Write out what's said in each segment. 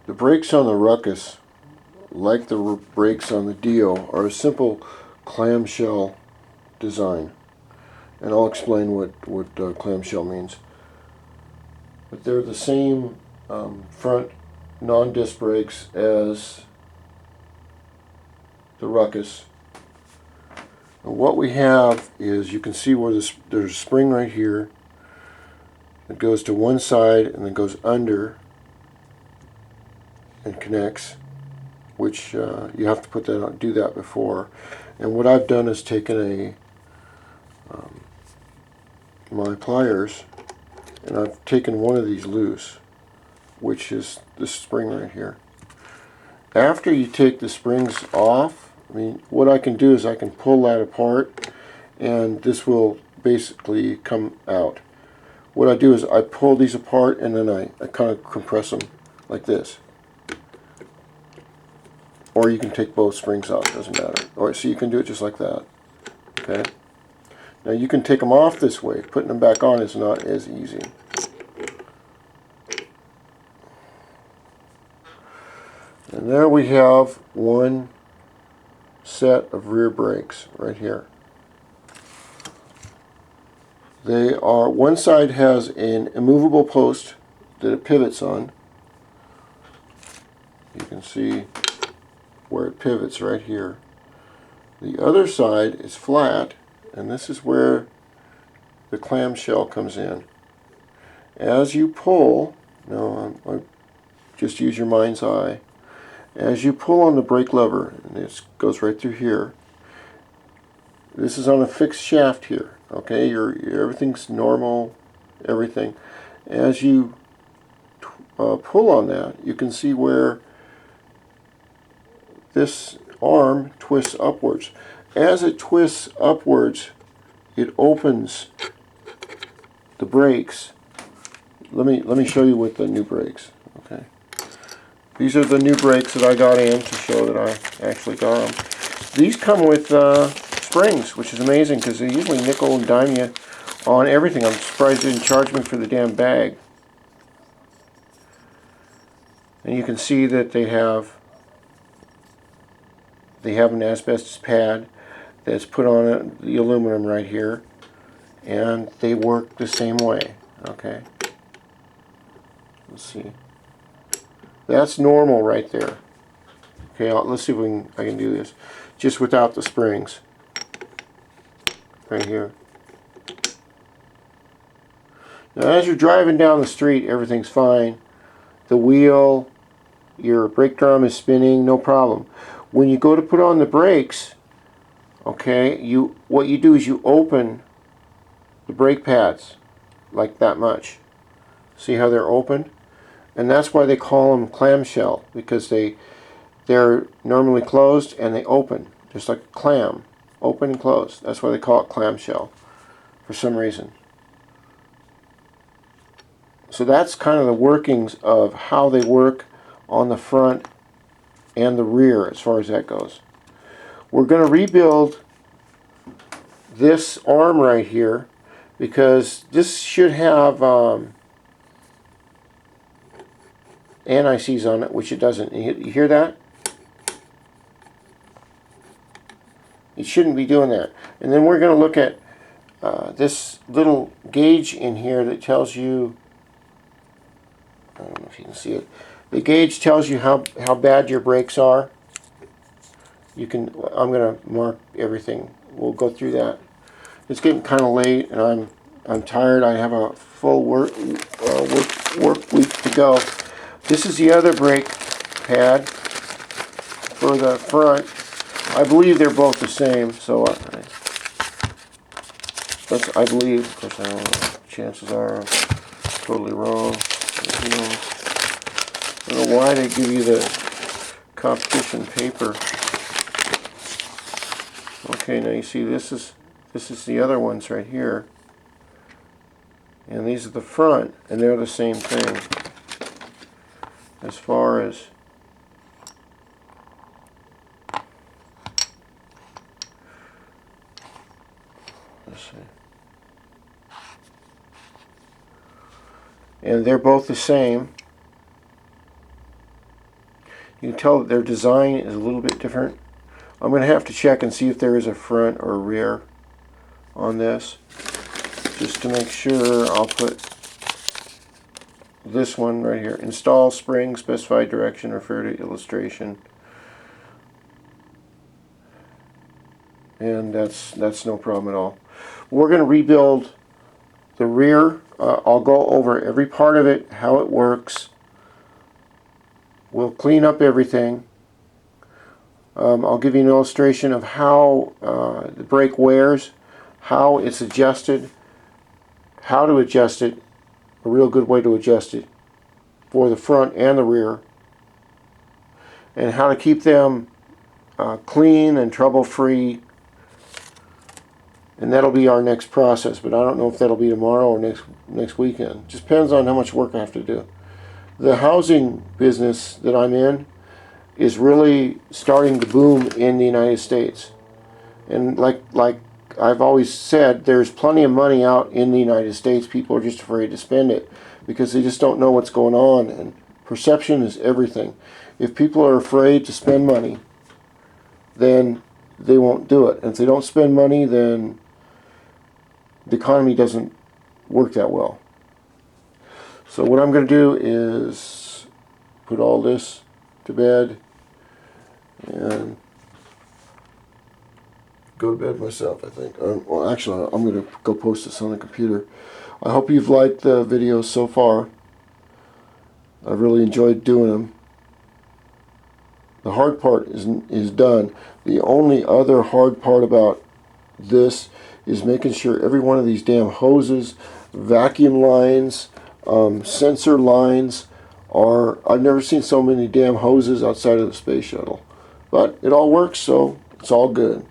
The brakes on the Ruckus, like the brakes on the Dio, are a simple clamshell design. And I'll explain what clamshell means. But they're the same front non-disc brakes as the Ruckus. And what we have is, you can see where there's a spring right here. It goes to one side and then goes under and connects, which you have to put that on, do that before. And what I've done is taken my pliers, and I've taken one of these loose, which is this spring right here. After you take the springs off, I mean, what I can do is I can pull that apart, and this will basically come out. What I do is I pull these apart, and then I kind of compress them like this. Or you can take both springs off, doesn't matter. Or so you can do it just like that. Okay. Now you can take them off this way. Putting them back on is not as easy. And there we have one set of rear brakes right here. They are, one side has an immovable post that it pivots on. You can see where it pivots right here. The other side is flat, and this is where the clamshell comes in. As you pull, now I just use your mind's eye, as you pull on the brake lever, and it goes right through here, this is on a fixed shaft here, okay, everything's normal, everything. As you pull on that, you can see where this arm twists upwards. As it twists upwards, it opens the brakes. Let me show you with the new brakes. Okay, these are the new brakes that I got in to show that I actually got them. These come with springs, which is amazing because they usually nickel and dime you on everything. I'm surprised they didn't charge me for the damn bag. And you can see that they have an asbestos pad that's put on it, the aluminum right here, and they work the same way. Okay, let's see. That's normal right there. Okay, let's see if I can do this just without the springs. Right here. Now, as you're driving down the street, everything's fine. The wheel, your brake drum is spinning, no problem. When you go to put on the brakes, okay, what you do is you open the brake pads like that much. See how they're open? And that's why they call them clamshell, because they're normally closed and they open, just like a clam, open and closed. That's why they call it clamshell for some reason. So that's kind of the workings of how they work on the front and the rear as far as that goes. We're going to rebuild this arm right here because this should have anti-seize on it, which it doesn't. You hear that? It shouldn't be doing that. And then we're going to look at this little gauge in here that tells you, I don't know if you can see it. The gauge tells you how bad your brakes are. You can. I'm going to mark everything. We'll go through that. It's getting kind of late, and I'm tired. I have a full work week to go. This is the other brake pad for the front. I believe they're both the same. So I believe. Of course, I don't know. Chances are I'm totally wrong. I don't know why they give you the competition paper. Okay, now you see this is the other ones right here. And these are the front, and they're the same thing. As far as let's see. And they're both the same. You can tell that their design is a little bit different. I'm going to have to check and see if there is a front or a rear on this. Just to make sure, I'll put this one right here. Install spring, specified direction, refer to illustration. And that's no problem at all. We're going to rebuild the rear. I'll go over every part of it, how it works. We'll clean up everything. I'll give you an illustration of how the brake wears, how it's adjusted, how to adjust it, a real good way to adjust it for the front and the rear, and how to keep them clean and trouble-free. And that'll be our next process, but I don't know if that'll be tomorrow or next weekend. Just depends on how much work I have to do. The housing business that I'm in is really starting to boom in the United States. And like I've always said, there's plenty of money out in the United States. People are just afraid to spend it because they just don't know what's going on. And perception is everything. If people are afraid to spend money, then they won't do it. And if they don't spend money, then the economy doesn't work that well. So what I'm going to do is put all this to bed and go to bed myself, I think. Well, actually, I'm going to go post this on the computer. I hope you've liked the videos so far. I've really enjoyed doing them. The hard part is done. The only other hard part about this is making sure every one of these damn hoses, vacuum lines, sensor lines are... I've never seen so many damn hoses outside of the space shuttle. But it all works, so it's all good.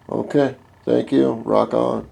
Okay, thank you. Rock on.